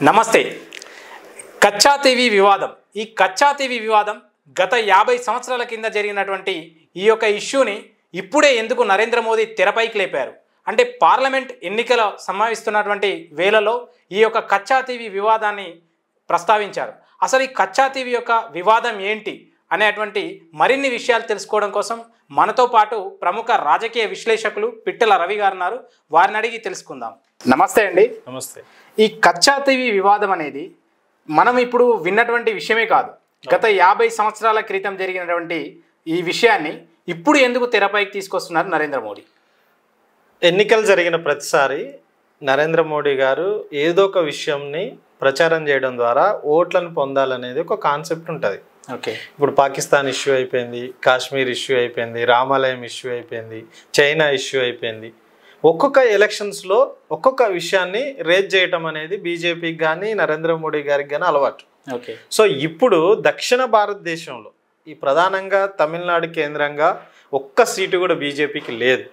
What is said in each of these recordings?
నమస్తే. కచ్చా టీవీ వివాదం. ఈ కచ్చా టీవీ వివాదం గత 50 సంవత్సరాల కింద జరిగినటువంటి ఈ యొక్క ఇష్యూని ఇప్పుడే ఎందుకు నరేంద్ర మోదీ తెరపైకి లేపారు అంటే పార్లమెంట్ ఎన్నికల సమావేశిస్తున్నటువంటి వేళలో ఈ యొక్క కచ్చా టీవీ వివాదాన్ని ప్రస్తావించారు. అసలు ఈ కచ్చా టీవీ యొక్క వివాదం ఏంటి అనేటువంటి మరిన్ని విషయాలు తెలుసుకోవడం కోసం మనతో పాటు ప్రముఖ రాజకీయ విశ్లేషకులు పిట్టల రవి గారు ఉన్నారు. వారిని అడిగి తెలుసుకుందాం. నమస్తే అండి. నమస్తే. ఈ కచ్చా టీవీ వివాదం అనేది మనం ఇప్పుడు విన్నటువంటి విషయమే కాదు. గత 50 సంవత్సరాల క్రితం జరిగినటువంటి ఈ విషయాన్ని ఇప్పుడు ఎందుకు తెరపైకి తీసుకొస్తున్నారు నరేంద్ర మోడీ? ఎన్నికలు జరిగిన ప్రతిసారి నరేంద్ర మోడీ గారు ఏదో ఒక విషయంని ప్రచారం చేయడం ద్వారా ఓట్లను పొందాలనేది ఒక కాన్సెప్ట్ ఉంటుంది. ఓకే, ఇప్పుడు పాకిస్తాన్ ఇష్యూ అయిపోయింది, కాశ్మీర్ ఇష్యూ అయిపోయింది, రామాలయం ఇష్యూ అయిపోయింది, చైనా ఇష్యూ అయిపోయింది. ఒక్కొక్క ఎలక్షన్స్లో ఒక్కొక్క విషయాన్ని రేజ్ చేయటం అనేది బీజేపీకి కానీ నరేంద్ర మోడీ గారికి కానీ అలవాటు. ఓకే. సో ఇప్పుడు దక్షిణ భారతదేశంలో ఈ ప్రధానంగా తమిళనాడు కేంద్రంగా ఒక్క సీటు కూడా బీజేపీకి లేదు.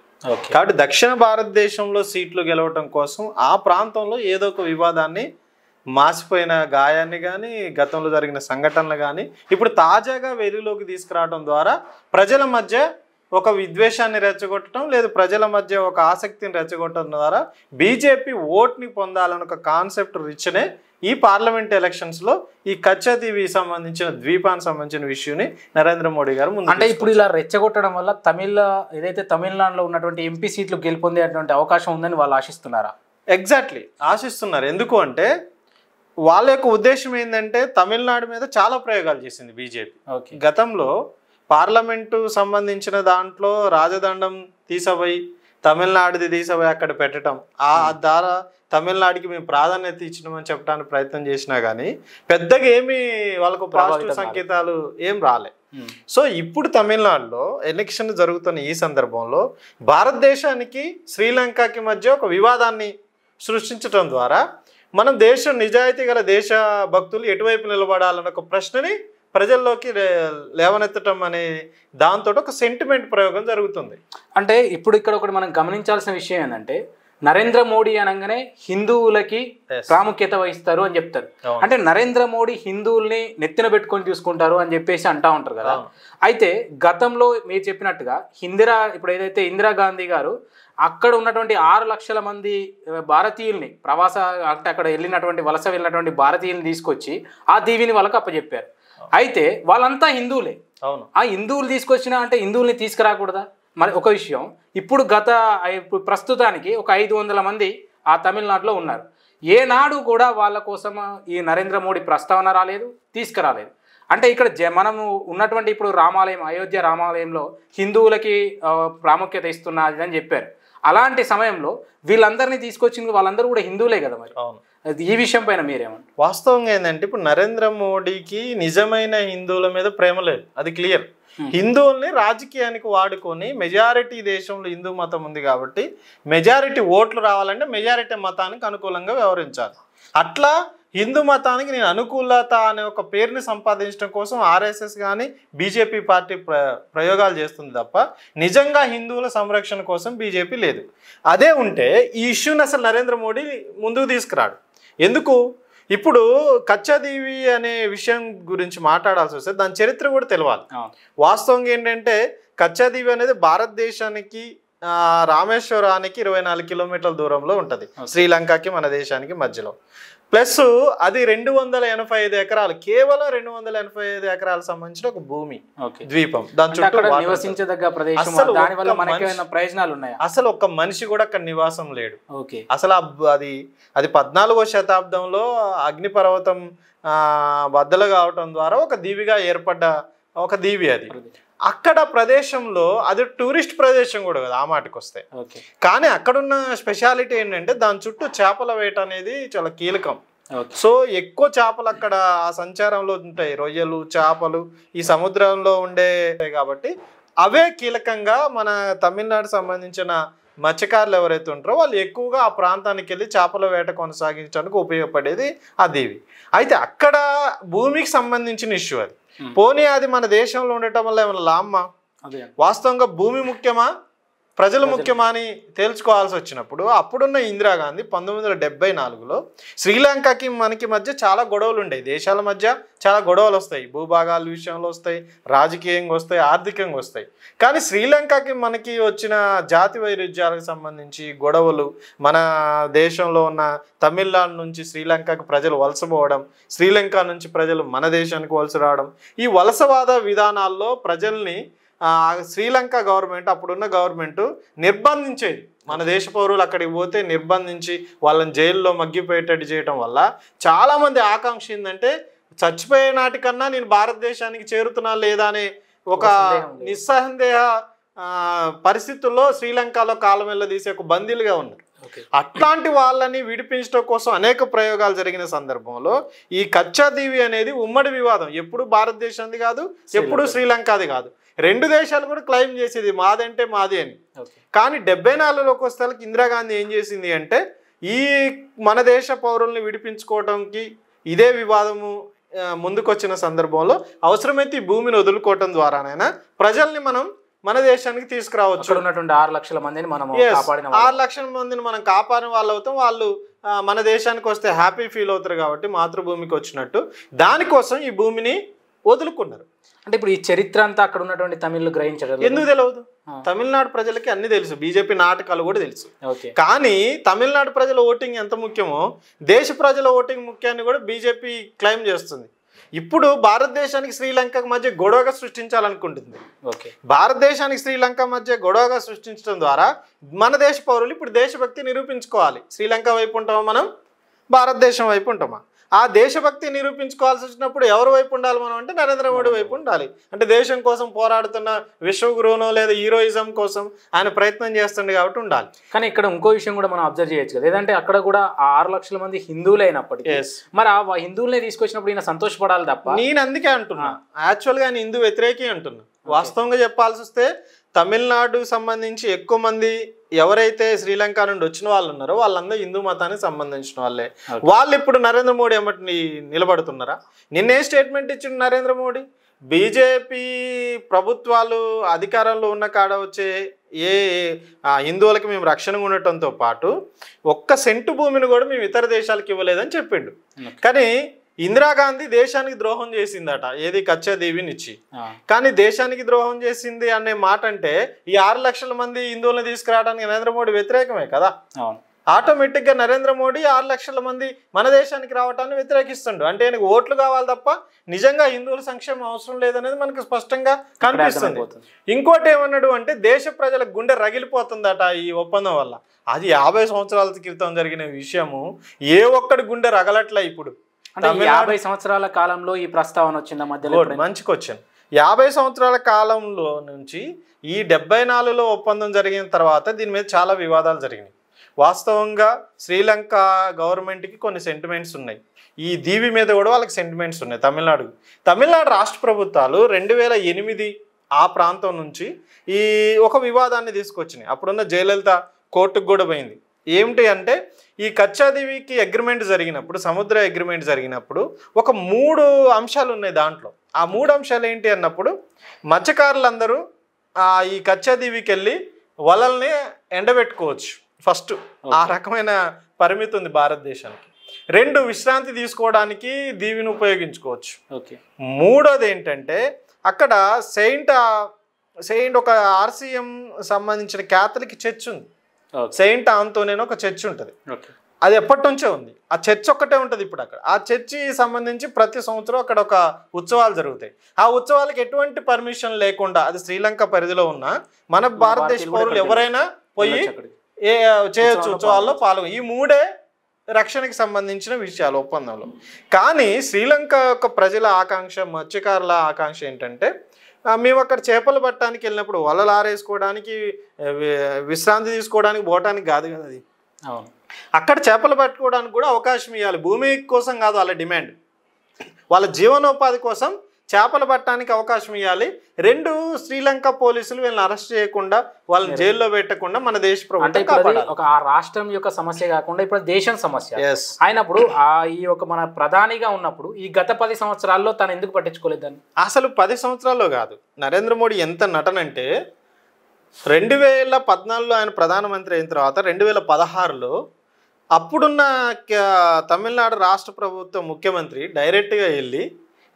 కాబట్టి దక్షిణ భారతదేశంలో సీట్లు గెలవటం కోసం ఆ ప్రాంతంలో ఏదో ఒక వివాదాన్ని, మాసిపోయిన గాయాన్ని కానీ, గతంలో జరిగిన సంఘటనలు కానీ ఇప్పుడు తాజాగా వెలుగులోకి తీసుకురావడం ద్వారా ప్రజల మధ్య ఒక విద్వేషాన్ని రెచ్చగొట్టడం, లేదు ప్రజల మధ్య ఒక ఆసక్తిని రెచ్చగొట్టడం ద్వారా బీజేపీ ఓట్ని పొందాలని ఒక కాన్సెప్ట్ రిచ్నే ఈ పార్లమెంట్ ఎలక్షన్స్లో ఈ కచ్చా టీవీ సంబంధించిన ద్వీపానికి సంబంధించిన విషయాన్ని నరేంద్ర మోడీ గారు ముందు అంటే ఇప్పుడు ఇలా రెచ్చగొట్టడం వల్ల తమిళనాడులో ఉన్నటువంటి ఎంపీ సీట్లు గెలుపొందేటువంటి అవకాశం ఉందని వాళ్ళు ఆశిస్తున్నారా? ఎగ్జాక్ట్లీ ఆశిస్తున్నారు. ఎందుకు అంటే వాళ్ళ యొక్క ఉద్దేశం ఏంటంటే తమిళనాడు మీద చాలా ప్రయోగాలు చేసింది బీజేపీ. గతంలో పార్లమెంటు సంబంధించిన దాంట్లో రాజదండం తీసపోయి తమిళనాడుది తీసపోయి అక్కడ పెట్టడం, ఆ ద్వారా తమిళనాడుకి మేము ప్రాధాన్యత ఇచ్చినామని చెప్పడానికి ప్రయత్నం చేసినా కానీ పెద్దగా ఏమి వాళ్ళకు పాజిటివ్ సంకేతాలు ఏం రాలే. సో ఇప్పుడు తమిళనాడులో ఎలక్షన్ జరుగుతున్న ఈ సందర్భంలో భారతదేశానికి శ్రీలంకకి మధ్య ఒక వివాదాన్ని సృష్టించడం ద్వారా మనం నిజాయితీ గల దేశ భక్తులు ఎటువైపు నిలబడాలన్న ఒక ప్రశ్నని ప్రజల్లోకి లేవనెత్తడం అనే దాంతో ఒక సెంటిమెంట్ ప్రయోగం జరుగుతుంది. అంటే ఇప్పుడు ఇక్కడ ఒకటి మనం గమనించాల్సిన విషయం ఏంటంటే నరేంద్ర మోడీ అనగానే హిందువులకి ప్రాముఖ్యత వహిస్తారు అని చెప్తారు. అంటే నరేంద్ర మోడీ హిందువుల్ని నెత్తిన పెట్టుకొని చూసుకుంటారు అని చెప్పేసి అంటా ఉంటారు కదా. అయితే గతంలో మీరు చెప్పినట్టుగా ఇప్పుడు ఏదైతే ఇందిరాగాంధీ గారు అక్కడ ఉన్నటువంటి 6 లక్షల మంది భారతీయుల్ని అంటే అక్కడ వలస వెళ్ళినటువంటి భారతీయుల్ని తీసుకొచ్చి ఆ దీవిని వాళ్ళకి అప్పచెప్పారు. అయితే వాళ్ళంతా హిందువులే. అవును. ఆ హిందువులు తీసుకొచ్చినా అంటే హిందువుల్ని తీసుకురాకూడదా? మరి ఒక విషయం, ఇప్పుడు ప్రస్తుతానికి ఒక 500 మంది ఆ తమిళనాడులో ఉన్నారు. ఏనాడు కూడా వాళ్ళ కోసం ఈ నరేంద్ర మోడీ ప్రస్తావన రాలేదు, తీసుకురాలేదు. అంటే ఇక్కడ మనము ఉన్నటువంటి ఇప్పుడు అయోధ్య రామాలయంలో హిందువులకి ప్రాముఖ్యత ఇస్తున్నది అని చెప్పారు. అలాంటి సమయంలో వీళ్ళందరినీ తీసుకొచ్చింది వాళ్ళందరూ కూడా హిందువులే కదా. మరి ఈ విషయం పైన మీరేమంటారు? వాస్తవంగా ఏంటంటే ఇప్పుడు నరేంద్ర మోడీకి నిజమైన హిందువుల మీద ప్రేమ లేదు, అది క్లియర్. హిందువుల్ని రాజకీయానికి వాడుకొని మెజారిటీ దేశంలో హిందూ మతం ఉంది కాబట్టి మెజారిటీ ఓట్లు రావాలంటే మెజారిటీ మతానికి అనుకూలంగా వ్యవహరించాలి. అట్లా హిందూ మతానికి నేను అనుకూలత అనే ఒక పేరుని సంపాదించడం కోసం ఆర్ఎస్ఎస్ కానీ బీజేపీ పార్టీ ప్రయోగాలు చేస్తుంది తప్ప నిజంగా హిందువుల సంరక్షణ కోసం బీజేపీ లేదు. అదే ఉంటే ఈ ఇష్యూని అసలు నరేంద్ర మోడీ ముందుకు తీసుకురాడు. ఎందుకు? ఇప్పుడు కచ్చా టీవీ అనే విషయం గురించి మాట్లాడాల్సి వస్తే దాని చరిత్ర కూడా తెలవాలి. వాస్తవంగా ఏంటంటే కచ్చా టీవీ అనేది భారతదేశానికి రామేశ్వరానికి 24 కిలోమీటర్ల దూరంలో ఉంటుంది, శ్రీలంకకి మన దేశానికి మధ్యలో. ప్లస్ అది 285 ఎకరాలు, కేవలం 285 ఎకరాలకు సంబంధించిన ఒక భూమి, ద్వీపం. దాని చుట్టూ నివసించదగ్గ ప్రదేశం. అసలు ఒక మనిషి కూడా అక్కడ నివాసం లేడు. అసలు అది 14వ శతాబ్దంలో అగ్నిపర్వతం బద్దలు కావటం ద్వారా ఒక దీవిగా ఏర్పడ్డ ఒక దీవి అది. అక్కడ ప్రదేశంలో అది టూరిస్ట్ ప్రదేశం కూడా కదా ఆ మాటకు వస్తే. కానీ అక్కడున్న స్పెషాలిటీ ఏంటంటే దాని చుట్టూ చేపల వేట అనేది చాలా కీలకం. సో ఎక్కువ చేపలు అక్కడ ఆ సంచారంలో ఉంటాయి, రొయ్యలు, చేపలు ఈ సముద్రంలో ఉండే కాబట్టి అవే కీలకంగా మన తమిళనాడు సంబంధించిన మత్స్యకారులు ఎవరైతే ఉంటారో వాళ్ళు ఎక్కువగా ఆ ప్రాంతానికి వెళ్ళి చేపల వేట కొనసాగించడానికి ఉపయోగపడేది ఆ దీవి. అయితే అక్కడ భూమికి సంబంధించిన ఇష్యూ అది. పోనీ అది మన దేశంలో ఉండటం వల్ల ఏమైనా లామ్మా? వాస్తవంగా భూమి ముఖ్యమా ప్రజలు ముఖ్యమని తేల్చుకోవాల్సి వచ్చినప్పుడు అప్పుడున్న ఇందిరాగాంధీ 1974లో శ్రీలంకకి మనకి మధ్య చాలా గొడవలు ఉండేవి. దేశాల మధ్య చాలా గొడవలు వస్తాయి, భూభాగాల విషయంలో వస్తాయి, రాజకీయంగా వస్తాయి, ఆర్థికంగా వస్తాయి. కానీ శ్రీలంకకి మనకి వచ్చిన జాతి వైరుధ్యాలకు సంబంధించి గొడవలు, మన దేశంలో ఉన్న తమిళనాడు నుంచి శ్రీలంకకు ప్రజలు వలసపోవడం, శ్రీలంక నుంచి ప్రజలు మన దేశానికి వలస రావడం, ఈ వలసవాద విధానాల్లో ప్రజల్ని శ్రీలంక గవర్నమెంట్, అప్పుడున్న గవర్నమెంట్ నిర్బంధించేది. మన దేశ పౌరులు అక్కడికి పోతే నిర్బంధించి వాళ్ళని జైల్లో మగ్గిపోయేటట్టు చేయడం వల్ల చాలామంది ఆకాంక్ష ఏంటంటే చచ్చిపోయే నాటికన్నా నేను భారతదేశానికి చేరుతున్నా లేదా అనే ఒక నిస్సందేహ పరిస్థితుల్లో శ్రీలంకలో కాలం వెళ్ళదీసే ఒక బందీలుగా ఉన్నారు. అట్లాంటి వాళ్ళని విడిపించడం కోసం అనేక ప్రయోగాలు జరిగిన సందర్భంలో ఈ కచ్చాదీవి అనేది ఉమ్మడి వివాదం. ఎప్పుడు భారతదేశానికి కాదు, ఎప్పుడు శ్రీలంకది కాదు. రెండు దేశాలు కూడా క్లెయిమ్ చేసేది మాదంటే మాది అని. కానీ 74లోకి వస్తే ఇందిరాగాంధీ ఏం చేసింది అంటే ఈ మన దేశ పౌరుల్ని విడిపించుకోవడానికి ఇదే వివాదము ముందుకొచ్చిన సందర్భంలో అవసరమైతే ఈ భూమిని వదులుకోవటం ద్వారానైనా ప్రజల్ని మనం మన దేశానికి తీసుకురావచ్చు. 6 లక్షల మందిని మనం 6 లక్షల మందిని మనం కాపాడిన వాళ్ళు అవుతాం. వాళ్ళు మన దేశానికి వస్తే హ్యాపీ ఫీల్ అవుతారు కాబట్టి మాతృభూమికి వచ్చినట్టు. దానికోసం ఈ భూమిని వదులుకున్నారు. అంటే ఇప్పుడు ఈ చరిత్ర అంతా అక్కడ ఉన్నటువంటి తమిళులు గ్రహించడం ఎందుకు తెలియదు? తమిళనాడు ప్రజలకి అన్ని తెలుసు, బీజేపీ నాటకాలు కూడా తెలుసు. కానీ తమిళనాడు ప్రజల ఓటింగ్ ఎంత ముఖ్యమో దేశ ప్రజల ఓటింగ్ ముఖ్యాన్ని కూడా బీజేపీ క్లెయిమ్ చేస్తుంది. ఇప్పుడు భారతదేశానికి శ్రీలంక మధ్య గొడవగా సృష్టించాలనుకుంటుంది. భారతదేశానికి శ్రీలంక మధ్య గొడవగా సృష్టించడం ద్వారా మన దేశ పౌరులు ఇప్పుడు దేశభక్తి నిరూపించుకోవాలి. శ్రీలంక వైపు ఉంటామా, మనం భారతదేశం వైపు ఉంటామా? ఆ దేశభక్తి నిరూపించుకోవాల్సి వచ్చినప్పుడు ఎవరి వైపు ఉండాలి మనం అంటే నరేంద్ర మోడీ వైపు ఉండాలి. అంటే దేశం కోసం పోరాడుతున్న విశ్వగురువునో లేదా హీరోయిజం కోసం ఆయన ప్రయత్నం చేస్తుండే కాబట్టి ఉండాలి. కానీ ఇక్కడ ఇంకో విషయం కూడా మనం అబ్జర్వ్ చేయొచ్చు కదా, ఏదంటే అక్కడ కూడా 6 లక్షల మంది హిందువులు అయినప్పటికీ మరి ఆ హిందువులనే తీసుకొచ్చినప్పుడు ఈయన సంతోషపడాలి తప్ప. నేను అందుకే అంటున్నా, యాక్చువల్గా ఆయన హిందూ వ్యతిరేకి అంటున్నా. వాస్తవంగా చెప్పాల్సి వస్తే తమిళనాడు సంబంధించి ఎక్కువ మంది ఎవరైతే శ్రీలంక నుండి వచ్చిన వాళ్ళు ఉన్నారో వాళ్ళందరూ హిందూ మతానికి సంబంధించిన వాళ్ళే. వాళ్ళు ఇప్పుడు నరేంద్ర మోడీ ఏమంటే నిలబడుతున్నారా? నిన్నే స్టేట్మెంట్ ఇచ్చిండు నరేంద్ర మోడీ, బీజేపీ ప్రభుత్వాలు అధికారంలో ఉన్న కాడ వచ్చే ఏ హిందువులకి మేము రక్షణగా ఉండటంతో పాటు ఒక్క సెంటు భూమిని కూడా మేము ఇతర దేశాలకు ఇవ్వలేదని చెప్పిండు. కానీ ఇందిరాగాంధీ దేశానికి ద్రోహం చేసిందట, ఏది కచ్చాదీవిని ఇచ్చి. కానీ దేశానికి ద్రోహం చేసింది అనే మాట అంటే ఈ 6 లక్షల మంది హిందువులను తీసుకురావడానికి నరేంద్ర మోడీ వ్యతిరేకమే కదా. ఆటోమేటిక్ గా నరేంద్ర మోడీ 6 లక్షల మంది మన దేశానికి రావటాన్ని వ్యతిరేకిస్తుండు. అంటే ఆయనకు ఓట్లు కావాలి తప్ప నిజంగా హిందువుల సంక్షేమం అవసరం లేదనేది మనకు స్పష్టంగా కనిపిస్తుంది. ఇంకోటి ఏమన్నాడు అంటే దేశ ప్రజల గుండె రగిలిపోతుందట ఈ ఒప్పందం వల్ల. అది 50 సంవత్సరాల క్రితం జరిగిన విషయము. ఏ ఒక్కడి గుండె రగలట్లే ఇప్పుడు. అంటే 50 సంవత్సరాల కాలంలో ఈ ప్రస్తావన వచ్చింది మధ్యలో. మంచి క్వశ్చన్. 50 సంవత్సరాల కాలంలో నుంచి ఈ 74లో ఒప్పందం జరిగిన తర్వాత దీని మీద చాలా వివాదాలు జరిగినాయి. వాస్తవంగా శ్రీలంక గవర్నమెంట్కి కొన్ని సెంటిమెంట్స్ ఉన్నాయి, ఈ దీవి మీద కూడా వాళ్ళకి సెంటిమెంట్స్ ఉన్నాయి. తమిళనాడు రాష్ట్ర ప్రభుత్వాలు 2008 ఆ ప్రాంతం నుంచి ఈ ఒక వివాదాన్ని తీసుకొచ్చినాయి. అప్పుడున్న జయలలిత కోర్టుకు కూడా పోయింది. ఏమిటి అంటే ఈ కచ్చాదీవికి అగ్రిమెంట్ జరిగినప్పుడు, సముద్ర అగ్రిమెంట్ జరిగినప్పుడు ఒక 3 అంశాలు ఉన్నాయి దాంట్లో. ఆ 3 అంశాలు ఏంటి అన్నప్పుడు మత్స్యకారులందరూ ఈ కచ్చాదీవికి వెళ్ళి వలల్ని ఎండబెట్టుకోవచ్చు ఫస్ట్. ఆ రకమైన పరిమితి ఉంది భారతదేశానికి. 2 విశ్రాంతి తీసుకోవడానికి దీవిని ఉపయోగించుకోవచ్చు. మూడోది ఏంటంటే అక్కడ సెయింట్ ఒక RCM సంబంధించిన క్యాథలిక్ చర్చ్ ఉంది. సెయింట్ ఆంతోనియో ఒక చర్చ్ ఉంటుంది. అది ఎప్పటి నుంచే ఉంది. ఆ చర్చ్ ఒక్కటే ఉంటుంది ఇప్పుడు అక్కడ. ఆ చర్చి సంబంధించి ప్రతి సంవత్సరం అక్కడ ఒక ఉత్సవాలు జరుగుతాయి. ఆ ఉత్సవాలకు ఎటువంటి పర్మిషన్ లేకుండా, అది శ్రీలంక పరిధిలో ఉన్న మన భారతదేశ పౌరులు ఎవరైనా పోయి చేయొచ్చు, ఉత్సవాల్లో పాల్గొని. ఈ 3 రక్షణకి సంబంధించిన విషయాలు ఒప్పందంలో. కానీ శ్రీలంక యొక్క ప్రజల ఆకాంక్ష, మత్స్యకారుల ఆకాంక్ష ఏంటంటే మేము అక్కడ చేపలు పట్టడానికి వెళ్ళినప్పుడు వలలు ఆరేసుకోవడానికి, విశ్రాంతి తీసుకోవడానికి పోవటానికి కాదు కదా అది. అక్కడ చేపలు పట్టుకోవడానికి కూడా అవకాశం ఇవ్వాలి. భూమి కోసం కాదు వాళ్ళ డిమాండ్, వాళ్ళ జీవనోపాధి కోసం చేపలు పట్టడానికి అవకాశం ఇవ్వాలి. 2 శ్రీలంక పోలీసులు వీళ్ళని అరెస్ట్ చేయకుండా, వాళ్ళని జైల్లో పెట్టకుండా మన దేశ ప్రభుత్వం కాపాడాలి. ఒక ఆ రాష్ట్రం యొక్క సమస్య కాకుండా ఇప్పుడు దేశం సమస్య అయినప్పుడు ఈ ఒక మన ప్రధానిగా ఉన్నప్పుడు ఈ గత 10 సంవత్సరాల్లో తను ఎందుకు పట్టించుకోలేదని? అసలు 10 సంవత్సరాల్లో కాదు. నరేంద్ర మోడీ ఎంత నటనంటే 2014లో ఆయన ప్రధానమంత్రి అయిన తర్వాత 2016లో అప్పుడున్న తమిళనాడు రాష్ట్ర ప్రభుత్వ ముఖ్యమంత్రి డైరెక్ట్గా వెళ్ళి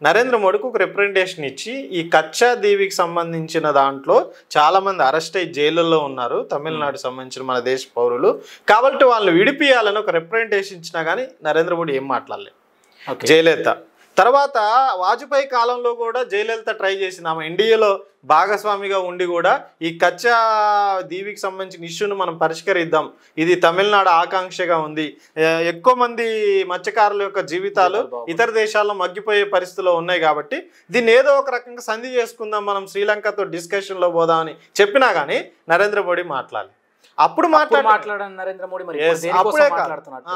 నరేంద్ర మోడీకి ఒక రిప్రజెంటేషన్ ఇచ్చి ఈ కచ్చా దీవికి సంబంధించిన దాంట్లో చాలామంది అరెస్ట్ అయ్యి జైళ్ళల్లో ఉన్నారు తమిళనాడు సంబంధించిన మన దేశ పౌరులు, కాబట్టి వాళ్ళని విడిపియాలని ఒక రిప్రజెంటేషన్ ఇచ్చినా కానీ నరేంద్ర మోడీ ఏం మాట్లాడలేదు. జయలలిత తర్వాత వాజ్పేయి కాలంలో కూడా జయలలిత ట్రై చేసింది, ఆమె ఎన్డీఏలో భాగస్వామిగా ఉండి కూడా ఈ కచ్చా దీవికి సంబంధించిన ఇష్యూను మనం పరిష్కరిద్దాం, ఇది తమిళనాడు ఆకాంక్షగా ఉంది, ఎక్కువ మంది మత్స్యకారుల యొక్క జీవితాలు ఇతర దేశాల్లో మగ్గిపోయే పరిస్థితుల్లో ఉన్నాయి కాబట్టి దీన్ని ఏదో ఒక రకంగా సంధి చేసుకుందాం, మనం శ్రీలంకతో డిస్కషన్లో పోదామని చెప్పినా కానీ నరేంద్ర మోడీ మాట్లాడాలి. అప్పుడు మాట్లాడారు నరేంద్ర మోడీ.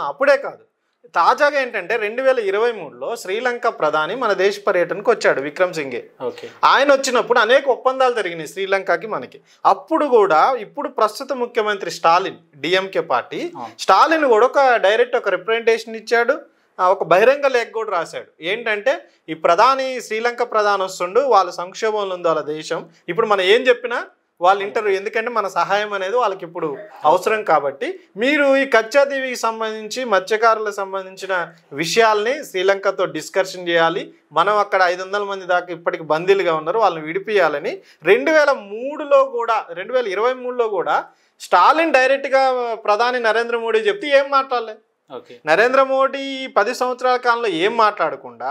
అప్పుడే కాదు, తాజాగా ఏంటంటే 2023లో శ్రీలంక ప్రధాని మన దేశ పర్యటనకు వచ్చాడు విక్రమ్ సింఘే. ఆయన వచ్చినప్పుడు అనేక ఒప్పందాలు జరిగినాయి శ్రీలంకకి మనకి. అప్పుడు కూడా ఇప్పుడు ప్రస్తుత ముఖ్యమంత్రి స్టాలిన్ డిఎంకే పార్టీ స్టాలిన్ కూడా ఒక రిప్రజెంటేషన్ ఇచ్చాడు, ఒక బహిరంగ లేఖ కూడా రాశాడు. ఏంటంటే ఈ శ్రీలంక ప్రధాని వస్తుండు, వాళ్ళ సంక్షోభంలో ఉంది వాళ్ళ దేశం, ఇప్పుడు మనం ఏం చెప్పినా వాళ్ళు ఇంటర్వ్యూ, ఎందుకంటే మన సహాయం అనేది వాళ్ళకి ఇప్పుడు అవసరం కాబట్టి మీరు ఈ కచ్చా దీవికి సంబంధించి మత్స్యకారులకు సంబంధించిన విషయాల్ని శ్రీలంకతో డిస్కషన్ చేయాలి, మనం అక్కడ 500 మంది దాకా ఇప్పటికి బందీలుగా ఉన్నారు వాళ్ళని విడిపియాలని 2023లో కూడా స్టాలిన్ డైరెక్ట్గా ప్రధాని నరేంద్ర మోడీ చెప్తే ఏం మాట్లాడలేదు. నరేంద్ర మోడీ 10 సంవత్సరాల కాలంలో ఏం మాట్లాడకుండా,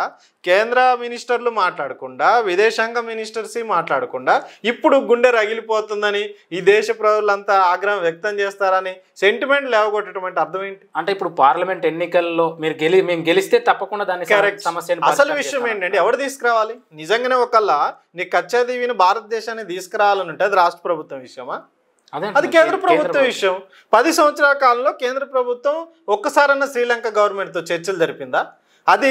కేంద్ర మినిస్టర్లు మాట్లాడకుండా, విదేశాంగ మినిస్టర్స్ మాట్లాడకుండా, ఇప్పుడు గుండె రగిలిపోతుందని ఈ దేశ ప్రజలంతా ఆగ్రహం వ్యక్తం చేస్తారని సెంటిమెంట్ లేవగొట్టేటువంటి అర్థం ఏంటి? అంటే ఇప్పుడు పార్లమెంట్ ఎన్నికల్లో మేము గెలిస్తే తప్పకుండా దాన్ని సమస్య. అసలు విషయం ఏంటంటే ఎవరు తీసుకురావాలి? నిజంగానే ఒకళ్ళ నీ కచ్చా దీవిని భారతదేశాన్ని తీసుకురావాలని ఉంటే అది రాష్ట్ర ప్రభుత్వం విషయమా? అది కేంద్ర ప్రభుత్వ విషయం. 10 సంవత్సరాల కాలంలో కేంద్ర ప్రభుత్వం ఒక్కసారన్నా శ్రీలంక గవర్నమెంట్తో చర్చలు జరిపిందా? అది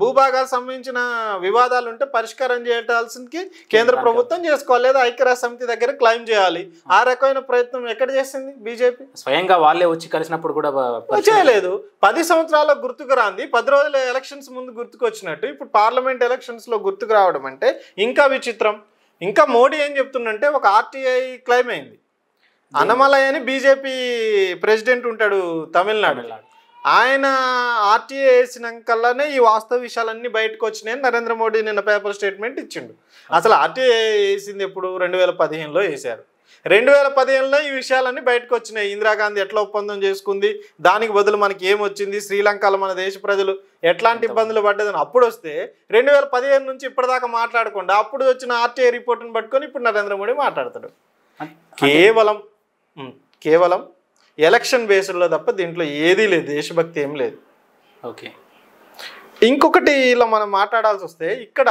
భూభాగాలకు సంబంధించిన వివాదాలు ఉంటే పరిష్కారం చేయాల్సింది కేంద్ర ప్రభుత్వం చేసుకోవాలి, లేదా ఐక్యరాజ్య సమితి దగ్గర క్లెయిమ్ చేయాలి. ఆ రకమైన ప్రయత్నం ఎక్కడ చేసింది బీజేపీ? స్వయంగా వాళ్ళే వచ్చి కలిసినప్పుడు కూడా చేయలేదు. 10 సంవత్సరాల్లో గుర్తుకు రాంది 10 రోజుల ఎలక్షన్స్ ముందు గుర్తుకు వచ్చినట్టు ఇప్పుడు పార్లమెంట్ ఎలక్షన్స్లో గుర్తుకు రావడం అంటే ఇంకా విచిత్రం. ఇంకా మోడీ ఏం చెప్తుండంటే ఒక ఆర్టీఐ క్లెయిమ్ అయింది. అన్నమలై అని బీజేపీ ప్రెసిడెంట్ ఉంటాడు తమిళనాడు, ఆయన ఆర్టీఐ వేసినాకల్లానే ఈ వాస్తవ విషయాలన్నీ బయటకు వచ్చినాయని నరేంద్ర మోడీ నిన్న పేపర్ స్టేట్మెంట్ ఇచ్చిండు. అసలు ఆర్టీఐ వేసింది ఎప్పుడు? 2015లో వేశారు. 2015లో ఈ విషయాలన్నీ బయటకు వచ్చినాయి. ఇందిరాగాంధీ ఎట్లా ఒప్పందం చేసుకుంది, దానికి బదులు మనకి ఏమొచ్చింది, శ్రీలంకలో మన దేశ ప్రజలు ఎట్లాంటి ఇబ్బందులు పడ్డదని అప్పుడు వస్తే 2015 నుంచి ఇప్పటిదాకా మాట్లాడకుండా అప్పుడు వచ్చిన ఆర్టీఐ రిపోర్ట్ని పట్టుకొని ఇప్పుడు నరేంద్ర మోడీ మాట్లాడతాడు. కేవలం ఎలక్షన్ బేస్డ్లో తప్ప దీంట్లో ఏదీ లేదు, దేశభక్తి ఏం లేదు. ఇంకొకటి ఇలా మనం మాట్లాడాల్సి వస్తే ఇక్కడ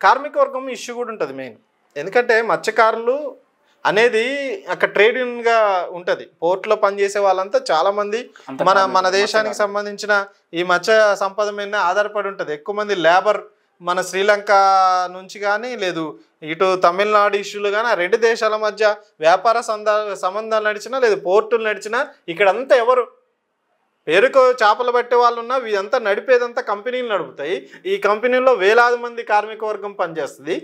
కార్మిక వర్గం ఇష్యూ కూడా ఉంటుంది మెయిన్. ఎందుకంటే మత్స్యకారులు అనేది అక్కడ ట్రేడ్ యూనియన్గా ఉంటుంది. పోర్ట్లో పనిచేసే వాళ్ళంతా చాలామంది మన దేశానికి సంబంధించిన ఈ మత్స్య సంపద మీద ఆధారపడి ఉంటుంది. ఎక్కువ మంది లేబర్ మన శ్రీలంక నుంచి కానీ లేదు ఇటు తమిళనాడు ఇష్యూలు కానీ ఆ రెండు దేశాల మధ్య వ్యాపార సంబంధాలు నడిచినా లేదు పోర్టులు నడిచినా ఇక్కడంతా ఎవరు పేరుకు చేపలు పట్టే వాళ్ళు ఉన్నా ఇదంతా నడిపేదంతా కంపెనీలు నడుపుతాయి. ఈ కంపెనీల్లో వేలాది మంది కార్మిక వర్గం పనిచేస్తుంది.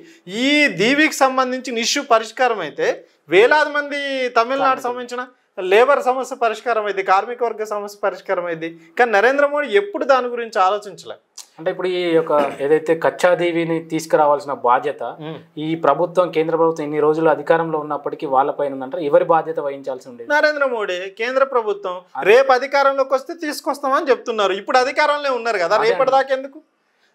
ఈ దీవికి సంబంధించిన ఇష్యూ పరిష్కారం అయితే వేలాది మంది తమిళనాడు సంబంధించిన లేబర్ సమస్య పరిష్కారం అయింది, కార్మిక వర్గ సమస్య పరిష్కారం అయింది. కానీ నరేంద్ర మోడీ ఎప్పుడు దాని గురించి ఆలోచించలే. అంటే ఇప్పుడు ఈ యొక్క ఏదైతే కచ్చా దీవిని తీసుకురావాల్సిన బాధ్యత ఈ ప్రభుత్వం కేంద్ర ప్రభుత్వం ఇన్ని రోజులు అధికారంలో ఉన్నప్పటికీ వాళ్ళపైన ఉందంటారు. ఎవరి బాధ్యత వహించాల్సి ఉండేది? నరేంద్ర మోడీ. కేంద్ర ప్రభుత్వం రేపు అధికారంలోకి వస్తే తీసుకొస్తామని చెప్తున్నారు. ఇప్పుడు అధికారంలో ఉన్నారు కదా, రేపటిదాకా ఎందుకు?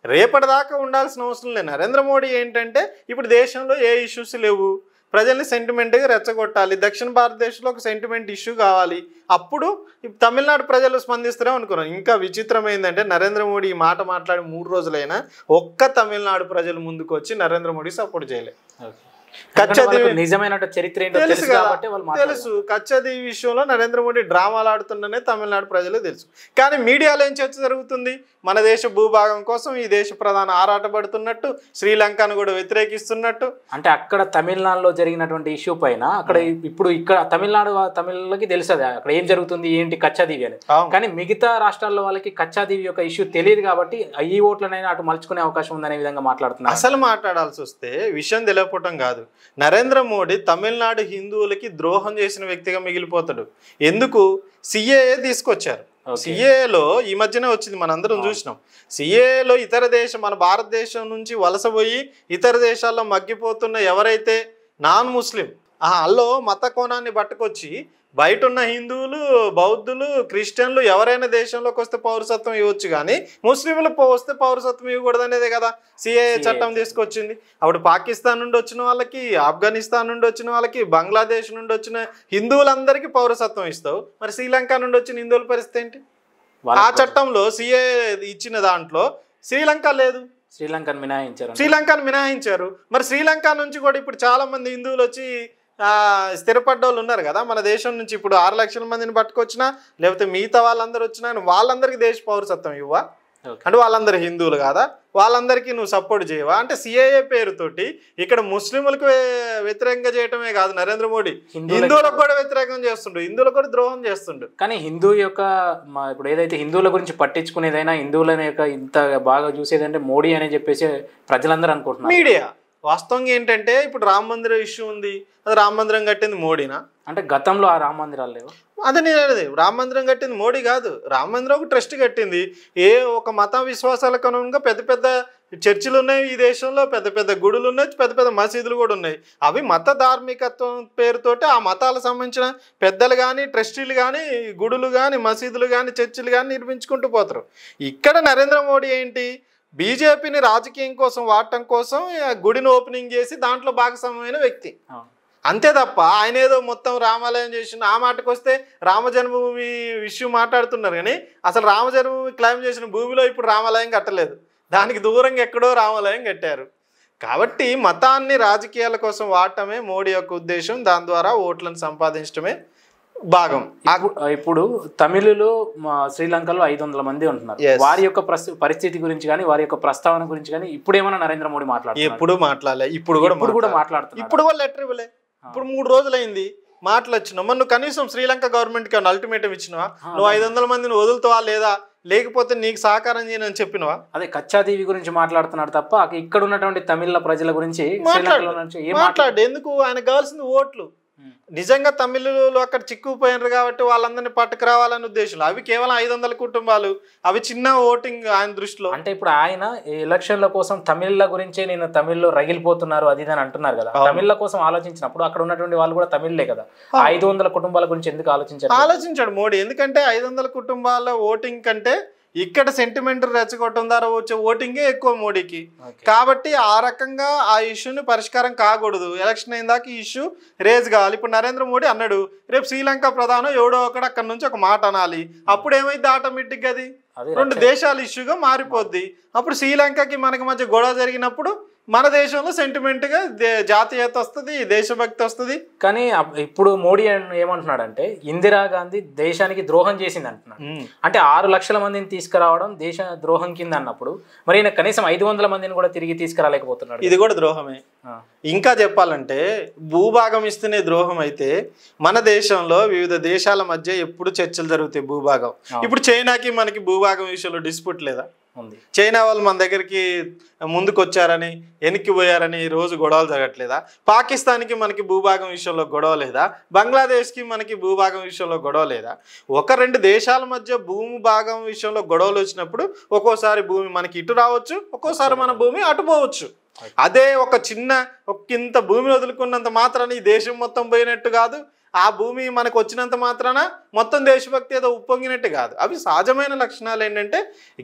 రేపటిదాకా ఉండాల్సిన అవసరం లేదు. నరేంద్ర మోడీ ఏంటంటే ఇప్పుడు దేశంలో ఏ ఇష్యూస్ లేవు, ప్రజల్ని సెంటిమెంట్గా రెచ్చగొట్టాలి, దక్షిణ భారతదేశంలో ఒక సెంటిమెంట్ ఇష్యూ కావాలి, అప్పుడు తమిళనాడు ప్రజలు స్పందిస్తారే అనుకున్నాను. ఇంకా విచిత్రం ఏంటంటే నరేంద్ర మోడీ ఈ మాట మాట్లాడి 3 రోజులైనా ఒక్క తమిళనాడు ప్రజలు ముందుకు వచ్చి నరేంద్ర మోడీ సపోర్ట్ చేయలేదు. నిజమైన చరిత్ర తెలుసు. కచ్చదీవి విషయంలో నరేంద్ర మోడీ డ్రామాలు ఆడుతుండనే తమిళనాడు ప్రజలు తెలుసు. కానీ మీడియాలో ఏం చర్చ జరుగుతుంది? మన దేశ భూభాగం కోసం ఈ దేశ ప్రధాని ఆరాటపడుతున్నట్టు, శ్రీలంకను కూడా వ్యతిరేకిస్తున్నట్టు. అంటే అక్కడ తమిళనాడులో జరిగినటువంటి ఇష్యూ పైన అక్కడ ఇప్పుడు ఇక్కడ తమిళకి తెలుస్తుంది అక్కడ ఏం జరుగుతుంది ఏంటి కచ్చాదీవి అనేది. కానీ మిగతా రాష్ట్రాల్లో వాళ్ళకి కచ్చాదీవి యొక్క ఇష్యూ తెలియదు కాబట్టి ఈ ఓట్లనైనా అటు మలుచుకునే అవకాశం ఉందనే విధంగా మాట్లాడుతున్నారు. అసలు మాట్లాడాల్సి వస్తే విషయం తెలియకపోవటం కాదు, నరేంద్ర మోడీ తమిళనాడు హిందువులకి ద్రోహం చేసిన వ్యక్తిగా మిగిలిపోతాడు. ఎందుకు? సిఏఏ తీసుకొచ్చారు. సిఏఏలో ఈ మధ్యనే వచ్చింది, మనందరం చూసినాం. సిఏఏలో మన భారతదేశం నుంచి వలసపోయి ఇతర దేశాల్లో మగ్గిపోతున్న ఎవరైతే నాన్ ముస్లిం అల్లో మత కోణాన్ని పట్టుకొచ్చి బయట ఉన్న హిందువులు, బౌద్ధులు, క్రిస్టియన్లు ఎవరైనా దేశంలోకి వస్తే పౌరసత్వం ఇవ్వచ్చు, కానీ ముస్లింలు వస్తే పౌరసత్వం ఇవ్వకూడదనేదే కదా సిఏఏ చట్టం తీసుకొచ్చింది. అప్పుడు పాకిస్తాన్ నుండి వచ్చిన వాళ్ళకి, ఆఫ్ఘనిస్తాన్ నుండి వచ్చిన వాళ్ళకి, బంగ్లాదేశ్ నుండి వచ్చిన హిందువులందరికీ పౌరసత్వం ఇస్తావు. మరి శ్రీలంక నుండి వచ్చిన హిందువుల పరిస్థితి ఏంటి? ఆ చట్టంలో సిఏఏ ఇచ్చిన దాంట్లో శ్రీలంక లేదు, శ్రీలంకను మినహాయించారు. మరి శ్రీలంక నుంచి కూడా ఇప్పుడు చాలా మంది హిందువులు వచ్చి స్థిరపడ్డ వాళ్ళు ఉన్నారు కదా మన దేశం నుంచి. ఇప్పుడు 6 లక్షల మందిని పట్టుకొచ్చినా, లేకపోతే మిగతా వాళ్ళందరూ వచ్చినా వాళ్ళందరికీ దేశ పౌరసత్వం ఇవ్వా? అంటే వాళ్ళందరూ హిందువులు కాదా? వాళ్ళందరికీ నువ్వు సపోర్ట్ చేయవా? అంటే సిఏఏ పేరుతోటి ఇక్కడ ముస్లింలకు వ్యతిరేకంగా చేయటమే కాదు నరేంద్ర మోడీ, హిందువులకు కూడా వ్యతిరేకం చేస్తుండు, హిందువులకు కూడా ద్రోహం చేస్తుండు. కానీ హిందూ యొక్క ఇప్పుడు ఏదైతే హిందువుల గురించి పట్టించుకునేదైనా, హిందువుల యొక్క ఇంత బాగా చూసేదంటే మోడీ అని చెప్పేసి ప్రజలందరూ అనుకుంటున్నారు. మీడియా వాస్తవంగా ఏంటంటే ఇప్పుడు రామ మందిరం ఇష్యూ ఉంది, అది రామ మందిరం కట్టింది మోడీనా? అంటే గతంలో ఆ రామ మందిరాలు లేవు. అదే నేను అనేది, రామ మందిరం కట్టింది మోడీ కాదు, రామ మందిరం ఒక ట్రస్ట్ కట్టింది. ఒక మత విశ్వాసాలకు అనుగుణంగా పెద్ద పెద్ద చర్చిలు ఉన్నాయి ఈ దేశంలో, పెద్ద పెద్ద గుడులు ఉన్నాయి, పెద్ద పెద్ద మసీదులు కూడా ఉన్నాయి. అవి మత ధార్మికత్వం పేరుతోటి ఆ మతాలకు సంబంధించిన పెద్దలు కానీ, ట్రస్టీలు కానీ, గుడులు కానీ, మసీదులు కానీ, చర్చిలు కానీ నిర్మించుకుంటూ పోతారు. ఇక్కడ నరేంద్ర మోడీ ఏంటి, బీజేపీని రాజకీయం కోసం వాడటం కోసం గుడిని ఓపెనింగ్ చేసి దాంట్లో భాగస్వామ్యమైన వ్యక్తి, అంతే తప్ప ఆయన ఏదో మొత్తం రామాలయం చేసిన. ఆ మాటకు వస్తే రామ జన్మభూమి విషయం మాట్లాడుతున్నారు, కానీ అసలు రామ జన్మభూమి క్లైమ్ చేసిన భూమిలో ఇప్పుడు రామాలయం కట్టలేదు, దానికి దూరంగా ఎక్కడో రామాలయం కట్టారు. కాబట్టి మతాన్ని రాజకీయాల కోసం వాడటమే మోడీ యొక్క ఉద్దేశం, దాని ద్వారా ఓట్లను సంపాదించడమే భాగం. ఇప్పుడు తమిళులు శ్రీలంకలో 500 మంది ఉంటున్నారు. వారి యొక్క పరిస్థితి గురించి కానీ, వారి యొక్క ప్రస్తావన గురించి కానీ ఇప్పుడు ఏమైనా నరేంద్ర మోడీ మాట్లాడుతున్నారు? ఎప్పుడు మాట్లాడలే, ఇప్పుడు కూడా మాట్లాడుతున్నారు. ఇప్పుడు కూడా లెటర్ ఇవ్వలే, ఇప్పుడు 3 రోజులైంది మాటలు వచ్చినావు. మరి నువ్వు కనీసం శ్రీలంక గవర్నమెంట్కి అల్టిమేటం ఇచ్చినవా? నువ్వు 500 మందిని వదులుతావా లేదా, లేకపోతే నీకు సహకారం చేయనని చెప్పినవా? అదే కచ్చాదీవి గురించి మాట్లాడుతున్నాడు తప్ప ఇక్కడ ఉన్నటువంటి తమిళ ప్రజల గురించి మాట్లాడు. ఎందుకు? ఆయనకు కావాల్సింది ఓట్లు. నిజంగా తమిళులు అక్కడ చిక్కుపోయినారు కాబట్టి వాళ్ళందరినీ పట్టుకురావాలనే ఉద్దేశంలో. అవి కేవలం 500 కుటుంబాలు, అవి చిన్న ఓటింగ్ ఆయన దృష్టిలో. అంటే ఇప్పుడు ఆయన ఎలక్షన్ల కోసం తమిళ గురించే నేను తమిళ్లో రగిలిపోతున్నారు అది అని అంటున్నారు కదా. తమిళ కోసం ఆలోచించినప్పుడు అక్కడ ఉన్నటువంటి వాళ్ళు కూడా తమిళ్లే కదా. 500 కుటుంబాల గురించి ఎందుకు ఆలోచించాడు మోడీ? ఎందుకంటే 500 కుటుంబాల ఓటింగ్ కంటే ఇక్కడ సెంటిమెంట్ రెచ్చగొట్టడం ద్వారా వచ్చే ఓటింగే ఎక్కువ మోడీకి. కాబట్టి ఆ రకంగా ఆ ఇష్యూని పరిష్కారం కాకూడదు. ఎలక్షన్ అయిన దాకా ఈ ఇష్యూ రేజ్ కావాలి. ఇప్పుడు నరేంద్ర మోడీ అన్నాడు, రేపు శ్రీలంక ప్రధానం ఎవడో ఒకడు అక్కడ నుంచి ఒక మాట అనాలి. అప్పుడు ఏమైంది? ఆటోమేటిక్గా అది 2 దేశాల ఇష్యూగా మారిపోద్ది. అప్పుడు శ్రీలంకకి మనకి మధ్య గొడవ జరిగినప్పుడు మన దేశంలో సెంటిమెంట్గా జాతీయత వస్తుంది, దేశభక్తి వస్తుంది. కానీ ఇప్పుడు మోడీ ఏమంటున్నాడంటే ఇందిరాగాంధీ దేశానికి ద్రోహం చేసింది అంటున్నాడు. అంటే 6 లక్షల మందిని తీసుకురావడం దేశ ద్రోహం కింద అన్నప్పుడు మరి ఈయన కనీసం 500 మందిని కూడా తిరిగి తీసుకురాలేకపోతున్నాడు. ఇది కూడా ద్రోహమే. ఇంకా చెప్పాలంటే భూభాగం ఇస్తేనే ద్రోహం అయితే మన దేశంలో వివిధ దేశాల మధ్య ఎప్పుడు చర్చలు జరుగుతాయి భూభాగం. ఇప్పుడు చైనాకి మనకి భూభాగం విషయంలో డిస్ప్యూట్ లేదా? చైనా వాళ్ళు మన దగ్గరికి ముందుకు వచ్చారని, వెనక్కి పోయారని రోజు గొడవలు జరగట్లేదా? పాకిస్తాన్కి మనకి భూభాగం విషయంలో గొడవ లేదా? బంగ్లాదేశ్కి మనకి భూభాగం విషయంలో గొడవ లేదా? 1-2 దేశాల మధ్య భూమి భాగం విషయంలో గొడవలు వచ్చినప్పుడు ఒక్కోసారి భూమి మనకి ఇటు రావచ్చు, ఒక్కోసారి మన భూమి అటు పోవచ్చు. అదే ఒక ఇంత భూమి వదులుకున్నంత మాత్రాన ఈ దేశం మొత్తం పోయినట్టు కాదు, ఆ భూమి మనకు వచ్చినంత మాత్రాన మొత్తం దేశభక్తి ఏదో ఉప్పొంగినట్టు కాదు. అవి సహజమైన లక్షణాలు. ఏంటంటే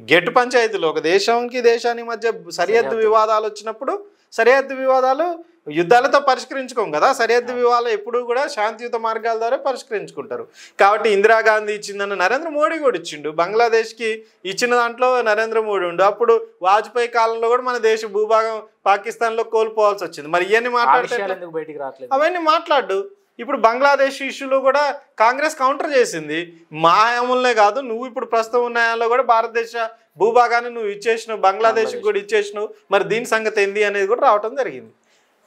గెట్టు పంచాయతీలో ఒక దేశానికి దేశానికి మధ్య సరిహద్దు వివాదాలు వచ్చినప్పుడు సరిహద్దు వివాదాలు యుద్ధాలతో పరిష్కరించుకోం కదా. సరిహద్దు వివాదాలు ఎప్పుడూ కూడా శాంతియుత మార్గాల ద్వారా పరిష్కరించుకుంటారు. కాబట్టి ఇందిరాగాంధీ ఇచ్చిందని నరేంద్ర మోడీ కూడా ఇచ్చిండు. బంగ్లాదేశ్కి ఇచ్చిన దాంట్లో నరేంద్ర మోడీ ఉండు. అప్పుడు వాజ్పేయి కాలంలో కూడా మన దేశ భూభాగం పాకిస్తాన్లో కోల్పోవాల్సి వచ్చింది. మరి ఇవన్నీ మాట్లాడితే అవన్నీ మాట్లాడు. ఇప్పుడు బంగ్లాదేశ్ ఇష్యూలో కూడా కాంగ్రెస్ కౌంటర్ చేసింది. మా హయాంలోనే కాదు, నువ్వు ఇప్పుడు ప్రస్తుతం ఉన్న హయాంలో కూడా భారతదేశ భూభాగాన్ని నువ్వు ఇచ్చేసినావు, బంగ్లాదేశ్కి కూడా ఇచ్చేసినావు, మరి దీని సంగతి ఏంది అనేది కూడా రావటం జరిగింది.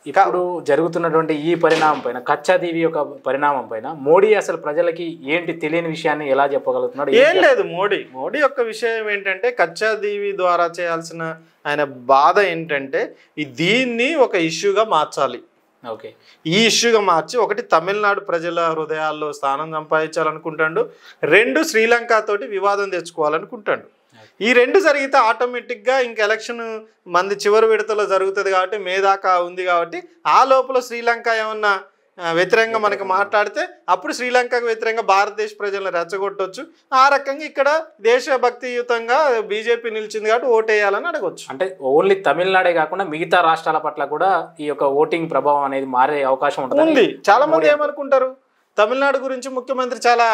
ఇప్పుడు జరుగుతున్నటువంటి ఈ పరిణామం పైన, కచ్చాదీవి యొక్క పరిణామం పైన మోడీ అసలు ప్రజలకి ఏంటి తెలియని విషయాన్ని ఎలా చెప్పగలుగుతున్నాడు? ఏం లేదు. మోడీ యొక్క విషయం ఏంటంటే కచ్చాదీవి ద్వారా చేయాల్సిన ఆయన బాధ ఏంటంటే దీన్ని ఒక ఇష్యూగా మార్చాలి. ఓకే, ఈ ఇష్యూగా మార్చి ఒకటి తమిళనాడు ప్రజల హృదయాల్లో స్థానం సంపాదించాలనుకుంటాడు, రెండు శ్రీలంక తోటి వివాదం తెచ్చుకోవాలనుకుంటాడు. ఈ రెండు జరిగితే ఆటోమేటిక్గా ఇంక ఎలక్షన్ మంది చివరి విడతలో జరుగుతుంది కాబట్టి మే దాకా ఉంది కాబట్టి ఆ లోపల శ్రీలంక ఏమన్నా వ్యతిరేకంగా మనకి మాట్లాడితే అప్పుడు శ్రీలంకకు వ్యతిరేకంగా భారతదేశ ప్రజలను రెచ్చగొట్టవచ్చు. ఆ రకంగా ఇక్కడ దేశభక్తియుతంగా బీజేపీ నిలిచింది కాబట్టి ఓటేయాలని అడగవచ్చు. అంటే ఓన్లీ తమిళనాడే కాకుండా మిగతా రాష్ట్రాల పట్ల కూడా ఈ యొక్క ఓటింగ్ ప్రభావం అనేది మారే అవకాశం ఉంది. చాలా మంది ఏమనుకుంటారు, తమిళనాడు గురించి ముఖ్యమంత్రి చాలా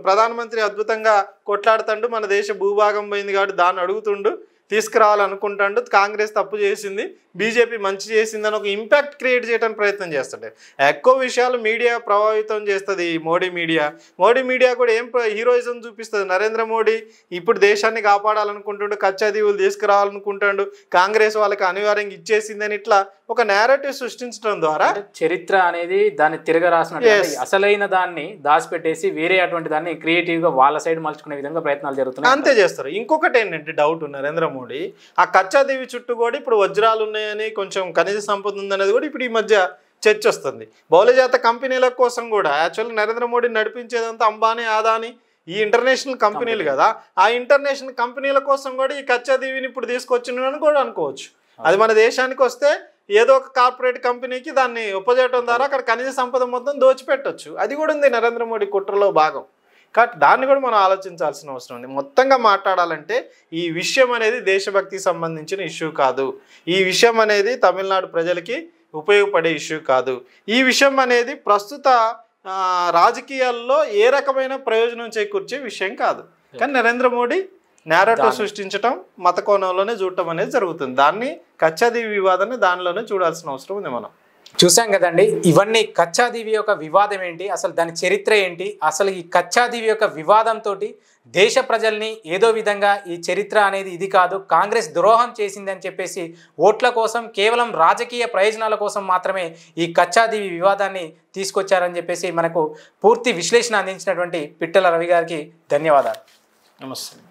ప్రధానమంత్రి అద్భుతంగా కొట్లాడుతుండు, మన దేశ భూభాగం పోయింది కాబట్టి దాన్ని అడుగుతుండు, తీసుకురావాలనుకుంటాడు, కాంగ్రెస్ తప్పు చేసింది, బీజేపీ మంచి చేసిందని ఒక ఇంపాక్ట్ క్రియేట్ చేయడానికి ప్రయత్నం చేస్తాడు. ఎక్కువ విషయాలు మీడియా ప్రభావితం చేస్తుంది. మోడీ మీడియా కూడా ఏం హీరోయిజం చూపిస్తుంది. నరేంద్ర మోడీ ఇప్పుడు దేశాన్ని కాపాడాలనుకుంటుండు, కచ్చా దీవులు తీసుకురావాలనుకుంటాడు, కాంగ్రెస్ వాళ్ళకి అనివార్యంగా ఇచ్చేసిందని ఇట్లా ఒక నేరేటివ్ సృష్టించడం ద్వారా చరిత్ర అనేది దాన్ని తిరగరాసిన అసలైన దాన్ని దాచిపెట్టేసి వేరే అటువంటి దాన్ని క్రియేటివ్ గా వాళ్ళ సైడ్ మలుచుకునే విధంగా ప్రయత్నాలు జరుగుతున్నాయి. అంతే చేస్తారు. ఇంకొకటి ఏంటంటే డౌట్, నరేంద్ర మోడీ ఆ కచ్చా దీవి చుట్టూ కూడా ఇప్పుడు వజ్రాలు ఉన్నాయని, కొంచెం ఖనిజ సంపద ఉందనేది కూడా ఇప్పుడు ఈ మధ్య చర్చ వస్తుంది. బహుళజాత కంపెనీల కోసం కూడా యాక్చువల్గా నరేంద్ర మోడీ నడిపించేదంతా అంబానీ, అదానీ ఈ ఇంటర్నేషనల్ కంపెనీలు కదా, ఆ ఇంటర్నేషనల్ కంపెనీల కోసం కూడా ఈ కచ్చా దీవిని ఇప్పుడు తీసుకొచ్చినని కూడా అనుకోవచ్చు. అది మన దేశానికి వస్తే ఏదో ఒక కార్పొరేట్ కంపెనీకి దాన్ని ఉపజేయడం ద్వారా అక్కడ ఖనిజ సంపద మొత్తం దోచిపెట్టవచ్చు. అది కూడా ఉంది నరేంద్ర మోడీ కుట్రలో భాగం. కాబట్టి దాన్ని కూడా మనం ఆలోచించాల్సిన అవసరం ఉంది. మొత్తంగా మాట్లాడాలంటే ఈ విషయం అనేది దేశభక్తికి సంబంధించిన ఇష్యూ కాదు. ఈ విషయం అనేది తమిళనాడు ప్రజలకి ఉపయోగపడే ఇష్యూ కాదు. ఈ విషయం అనేది ప్రస్తుత రాజకీయాల్లో ఏ రకమైన ప్రయోజనం చేకూర్చే విషయం కాదు. కానీ నరేంద్ర మోడీ నేరేటివ్ సృష్టించడం, మత కోణంలోనే చూడటం అనేది జరుగుతుంది. దాన్ని కచ్చాదీవి వివాదాన్ని దానిలోనే చూడాల్సిన అవసరం ఉంది. మనం చూసాం కదండి, ఇవన్నీ కచ్చాదీవి యొక్క వివాదం ఏంటి, అసలు దాని చరిత్ర ఏంటి, అసలు ఈ కచ్చాదీవి యొక్క వివాదంతో దేశ ప్రజల్ని ఏదో విధంగా ఈ చరిత్ర అనేది ఇది కాదు, కాంగ్రెస్ ద్రోహం చేసింది అని చెప్పేసి ఓట్ల కోసం కేవలం రాజకీయ ప్రయోజనాల కోసం మాత్రమే ఈ కచ్చాదీవి వివాదాన్ని తీసుకొచ్చారని చెప్పేసి మనకు పూర్తి విశ్లేషణ అందించినటువంటి పిట్టల రవి గారికి ధన్యవాదాలు. నమస్తే.